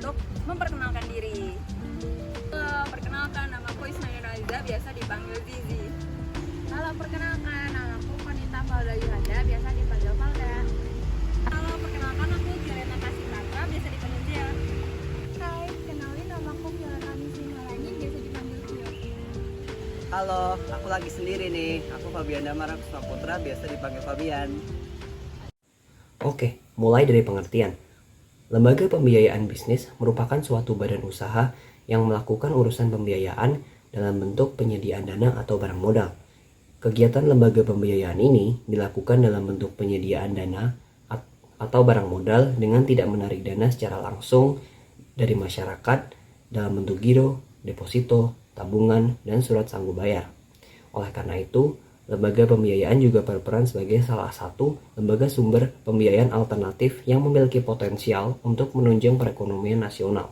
untuk memperkenalkan diri. Perkenalkan, namaku Ismail Raiza, biasa dipanggil Zizi. Halo, perkenalkan, namaku Konita Valda Yuhanda, biasa dipanggil Valda. Halo, perkenalkan aku Jelena Kasih Patra, biasa dipanggil Jel. Hai, kenalin namaku Violeta Nisri Malani, biasa dipanggil Vio. Halo, aku lagi sendiri nih. Aku Fabian Damara Kusuma Putra, biasa dipanggil Fabian. Oke, mulai dari pengertian. Lembaga pembiayaan bisnis merupakan suatu badan usaha yang melakukan urusan pembiayaan dalam bentuk penyediaan dana atau barang modal. Kegiatan lembaga pembiayaan ini dilakukan dalam bentuk penyediaan dana atau barang modal dengan tidak menarik dana secara langsung dari masyarakat dalam bentuk giro, deposito, tabungan, dan surat sanggup bayar. Oleh karena itu, lembaga pembiayaan juga berperan sebagai salah satu lembaga sumber pembiayaan alternatif yang memiliki potensial untuk menunjang perekonomian nasional.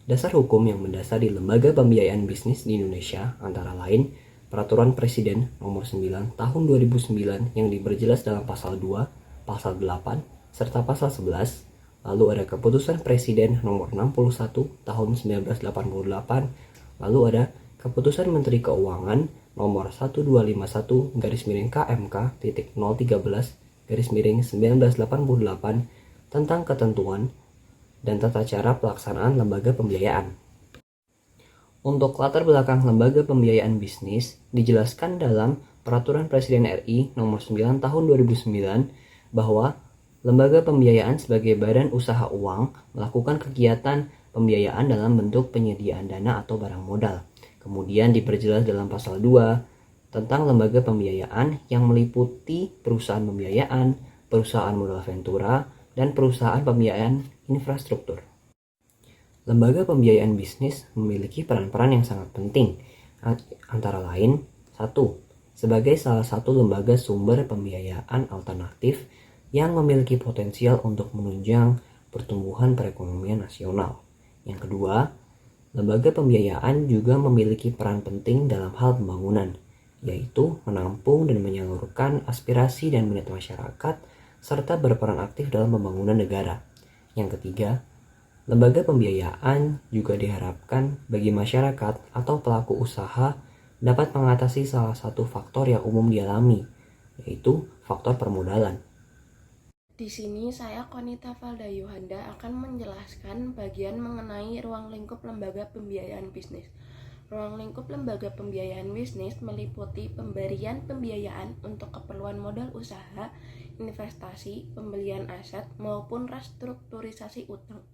Dasar hukum yang mendasari lembaga pembiayaan bisnis di Indonesia antara lain Peraturan Presiden Nomor 9 Tahun 2009 yang diperjelas dalam Pasal 2, Pasal 8, serta Pasal 11. Lalu ada Keputusan Presiden Nomor 61 Tahun 1988. Lalu ada Keputusan Menteri Keuangan Nomor 1251-KMK.013-1988 tentang ketentuan dan tata cara pelaksanaan lembaga pembiayaan. Untuk latar belakang lembaga pembiayaan bisnis dijelaskan dalam Peraturan Presiden RI Nomor 9 Tahun 2009 bahwa lembaga pembiayaan sebagai badan usaha uang melakukan kegiatan pembiayaan dalam bentuk penyediaan dana atau barang modal. Kemudian diperjelas dalam Pasal 2 tentang lembaga pembiayaan yang meliputi perusahaan pembiayaan, perusahaan modal ventura, dan perusahaan pembiayaan infrastruktur. Lembaga pembiayaan bisnis memiliki peran-peran yang sangat penting, antara lain 1. Sebagai salah satu lembaga sumber pembiayaan alternatif yang memiliki potensial untuk menunjang pertumbuhan perekonomian nasional. Yang kedua, lembaga pembiayaan juga memiliki peran penting dalam hal pembangunan, yaitu menampung dan menyalurkan aspirasi dan minat masyarakat, serta berperan aktif dalam pembangunan negara. Yang ketiga, lembaga pembiayaan juga diharapkan bagi masyarakat atau pelaku usaha dapat mengatasi salah satu faktor yang umum dialami, yaitu faktor permodalan. Di sini saya Konita Valda Yuhanda akan menjelaskan bagian mengenai ruang lingkup lembaga pembiayaan bisnis. Ruang lingkup lembaga pembiayaan bisnis meliputi pemberian pembiayaan untuk keperluan modal usaha, investasi, pembelian aset, maupun restrukturisasi utang.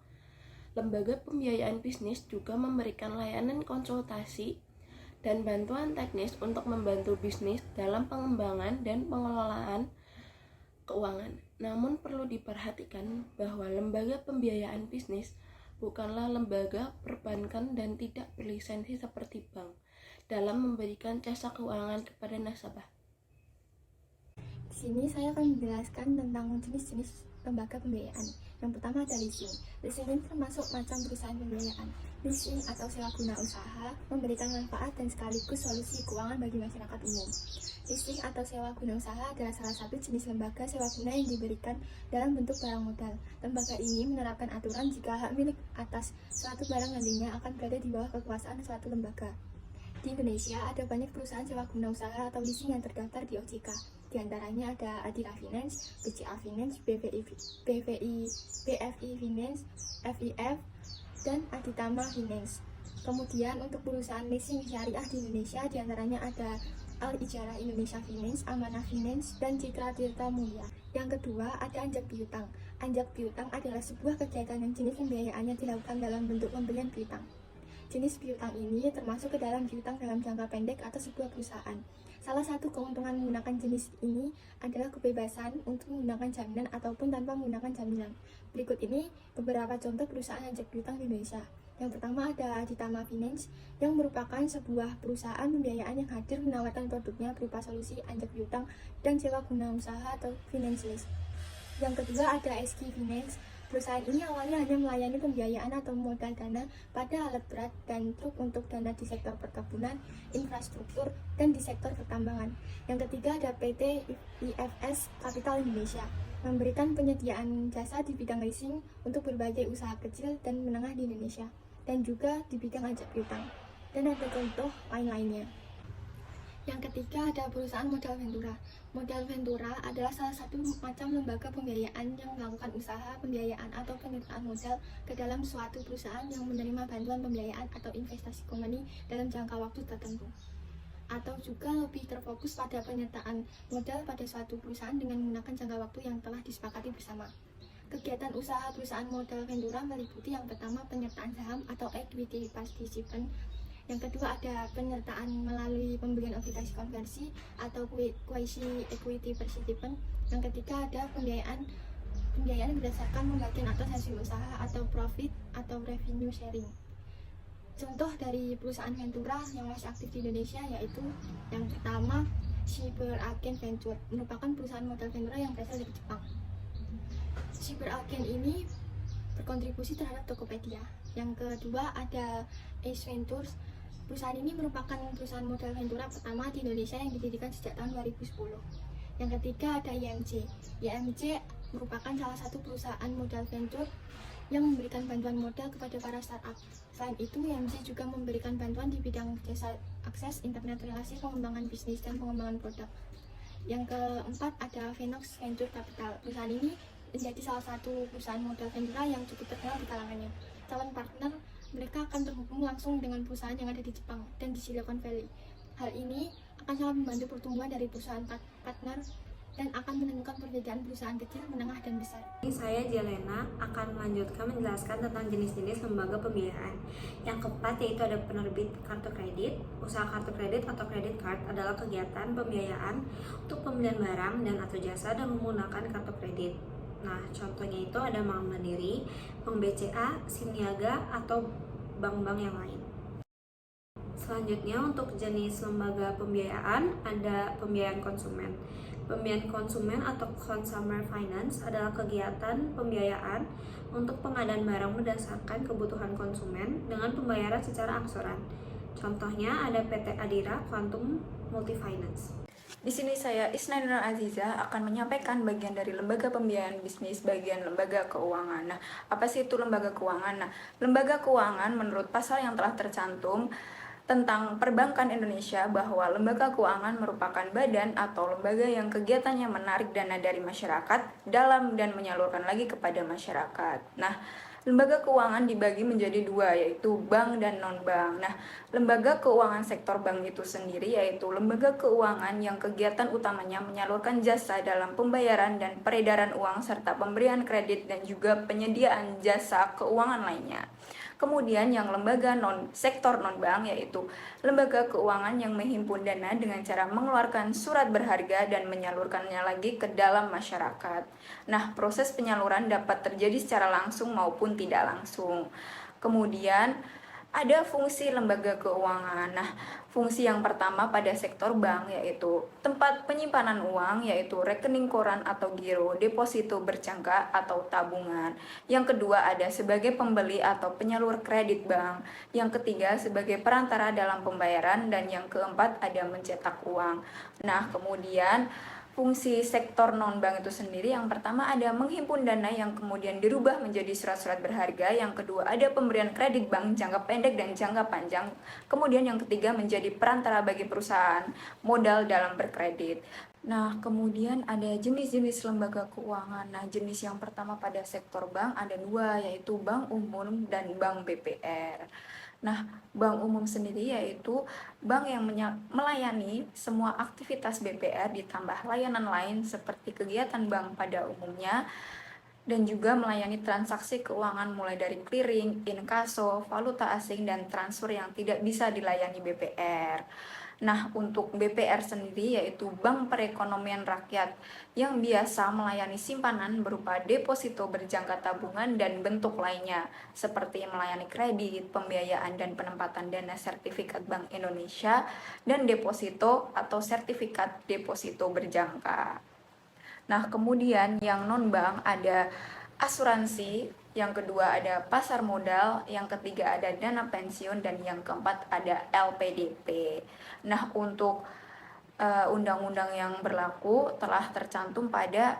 Lembaga pembiayaan bisnis juga memberikan layanan konsultasi dan bantuan teknis untuk membantu bisnis dalam pengembangan dan pengelolaan keuangan. Namun perlu diperhatikan bahwa lembaga pembiayaan bisnis bukanlah lembaga perbankan dan tidak berlisensi seperti bank dalam memberikan jasa keuangan kepada nasabah. Di sini saya akan menjelaskan tentang jenis-jenis lembaga pembiayaan. Yang pertama ada leasing. Leasing ini termasuk macam perusahaan pembiayaan. Leasing atau sewa guna usaha memberikan manfaat dan sekaligus solusi keuangan bagi masyarakat umum. Leasing atau sewa guna usaha adalah salah satu jenis lembaga sewa guna yang diberikan dalam bentuk barang modal. Lembaga ini menerapkan aturan jika hak milik atas suatu barang nantinya akan berada di bawah kekuasaan suatu lembaga. Di Indonesia ada banyak perusahaan sewa guna usaha atau leasing yang terdaftar di OJK. Di antaranya ada Adira Finance, BCA Finance, BVI Finance, FIF, dan Aditama Finance. Kemudian untuk perusahaan leasing syariah di Indonesia di antaranya ada Al Ijarah Indonesia Finance, Amanah Finance, dan Citra Tirta Mulia. Yang kedua ada anjak piutang. Anjak piutang adalah sebuah kegiatan yang jenis pembiayaannya dilakukan dalam bentuk pembelian piutang. Jenis piutang ini termasuk ke dalam piutang dalam jangka pendek atau sebuah perusahaan. Salah satu keuntungan menggunakan jenis ini adalah kebebasan untuk menggunakan jaminan ataupun tanpa menggunakan jaminan. Berikut ini beberapa contoh perusahaan anjak piutang di Indonesia. Yang pertama ada Aditama Finance yang merupakan sebuah perusahaan pembiayaan yang hadir menawarkan produknya berupa solusi anjak piutang dan sewa guna usaha atau finance lease. Yang kedua ada SK Finance. Perusahaan ini awalnya hanya melayani pembiayaan atau modal dana pada alat berat dan truk untuk dana di sektor perkebunan, infrastruktur, dan di sektor pertambangan. Yang ketiga ada PT IFS Capital Indonesia. memberikan penyediaan jasa di bidang leasing untuk berbagai usaha kecil dan menengah di Indonesia, dan juga di bidang ajak piutang. Dan ada contoh lain-lainnya. Yang ketiga ada perusahaan modal ventura. Modal ventura adalah salah satu macam lembaga pembiayaan yang melakukan usaha pembiayaan atau penyertaan modal ke dalam suatu perusahaan yang menerima bantuan pembiayaan atau investasi company dalam jangka waktu tertentu. Atau juga lebih terfokus pada penyertaan modal pada suatu perusahaan dengan menggunakan jangka waktu yang telah disepakati bersama. Kegiatan usaha perusahaan modal ventura meliputi yang pertama penyertaan saham atau equity participant. Yang kedua ada penyertaan melalui pembelian obligasi konversi atau quasi equity participant. Yang ketiga ada pembiayaan berdasarkan pembagian atas hasil usaha atau profit atau revenue sharing. Contoh dari perusahaan ventura yang masih aktif di Indonesia yaitu yang pertama CyberAgent Venture, merupakan perusahaan modal ventura yang berasal dari Jepang. CyberAgent ini berkontribusi terhadap Tokopedia. Yang kedua ada Ace Ventures. Perusahaan ini merupakan perusahaan modal ventura pertama di Indonesia yang didirikan sejak tahun 2010. Yang ketiga ada IMJ. IMJ merupakan salah satu perusahaan modal venture yang memberikan bantuan modal kepada para startup. Selain itu, IMJ juga memberikan bantuan di bidang jasa akses, internet relasi, pengembangan bisnis, dan pengembangan produk. Yang keempat ada Venox Venture Capital. Perusahaan ini menjadi salah satu perusahaan modal ventura yang cukup terkenal di kalangannya. Calon partner mereka akan terhubung langsung dengan perusahaan yang ada di Jepang dan di Silicon Valley. Hal ini akan sangat membantu pertumbuhan dari perusahaan partner dan akan menemukan perbedaan perusahaan kecil, menengah, dan besar. Saya Jelena akan melanjutkan menjelaskan tentang jenis-jenis lembaga pembiayaan. Yang keempat yaitu ada penerbit kartu kredit. Usaha kartu kredit atau credit card adalah kegiatan pembiayaan untuk pembelian barang dan atau jasa dan menggunakan kartu kredit. Nah, contohnya itu ada Bank Mandiri, Bank BCA, Siniaga, atau bank-bank yang lain. Selanjutnya untuk jenis lembaga pembiayaan ada pembiayaan konsumen. Pembiayaan konsumen atau consumer finance adalah kegiatan pembiayaan untuk pengadaan barang berdasarkan kebutuhan konsumen dengan pembayaran secara angsuran. Contohnya ada PT Adira Quantum Multifinance. Di sini saya Isna Nur Aziza akan menyampaikan bagian dari lembaga pembiayaan bisnis, bagian lembaga keuangan. Nah, apa sih itu lembaga keuangan? Nah, lembaga keuangan menurut pasal yang telah tercantum tentang perbankan Indonesia bahwa lembaga keuangan merupakan badan atau lembaga yang kegiatannya menarik dana dari masyarakat dalam dan menyalurkan lagi kepada masyarakat. Nah, lembaga keuangan dibagi menjadi dua, yaitu bank dan non-bank. Nah, lembaga keuangan sektor bank itu sendiri yaitu lembaga keuangan yang kegiatan utamanya menyalurkan jasa dalam pembayaran dan peredaran uang serta pemberian kredit dan juga penyediaan jasa keuangan lainnya. Kemudian yang lembaga sektor non-bank yaitu lembaga keuangan yang menghimpun dana dengan cara mengeluarkan surat berharga dan menyalurkannya lagi ke dalam masyarakat. Nah, proses penyaluran dapat terjadi secara langsung maupun tidak langsung. Kemudian ada fungsi lembaga keuangan. Nah, fungsi yang pertama pada sektor bank yaitu tempat penyimpanan uang yaitu rekening koran atau giro, deposito berjangka atau tabungan. Yang kedua ada sebagai pembeli atau penyalur kredit bank. Yang ketiga sebagai perantara dalam pembayaran dan yang keempat ada mencetak uang. Nah, kemudian fungsi sektor non-bank itu sendiri yang pertama ada menghimpun dana yang kemudian dirubah menjadi surat-surat berharga, yang kedua ada pemberian kredit bank jangka pendek dan jangka panjang, kemudian yang ketiga menjadi perantara bagi perusahaan modal dalam berkredit. Nah, kemudian ada jenis-jenis lembaga keuangan. Nah, jenis yang pertama pada sektor bank ada dua, yaitu bank umum dan bank BPR. Nah, bank umum sendiri yaitu bank yang melayani semua aktivitas BPR ditambah layanan lain seperti kegiatan bank pada umumnya dan juga melayani transaksi keuangan mulai dari clearing, inkaso, valuta asing, dan transfer yang tidak bisa dilayani BPR. Nah, untuk BPR sendiri yaitu Bank Perekonomian Rakyat yang biasa melayani simpanan berupa deposito berjangka tabungan dan bentuk lainnya seperti melayani kredit, pembiayaan dan penempatan dana sertifikat Bank Indonesia dan deposito atau sertifikat deposito berjangka. Nah, kemudian yang non-bank ada asuransi, yang kedua ada pasar modal, yang ketiga ada dana pensiun, dan yang keempat ada LPDP. Nah, untuk undang-undang yang berlaku telah tercantum pada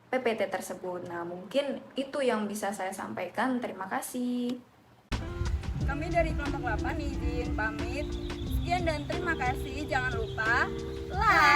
PPT tersebut. Nah, mungkin itu yang bisa saya sampaikan. Terima kasih. Kami dari kelompok 8 izin pamit. Sekian dan terima kasih. Jangan lupa like,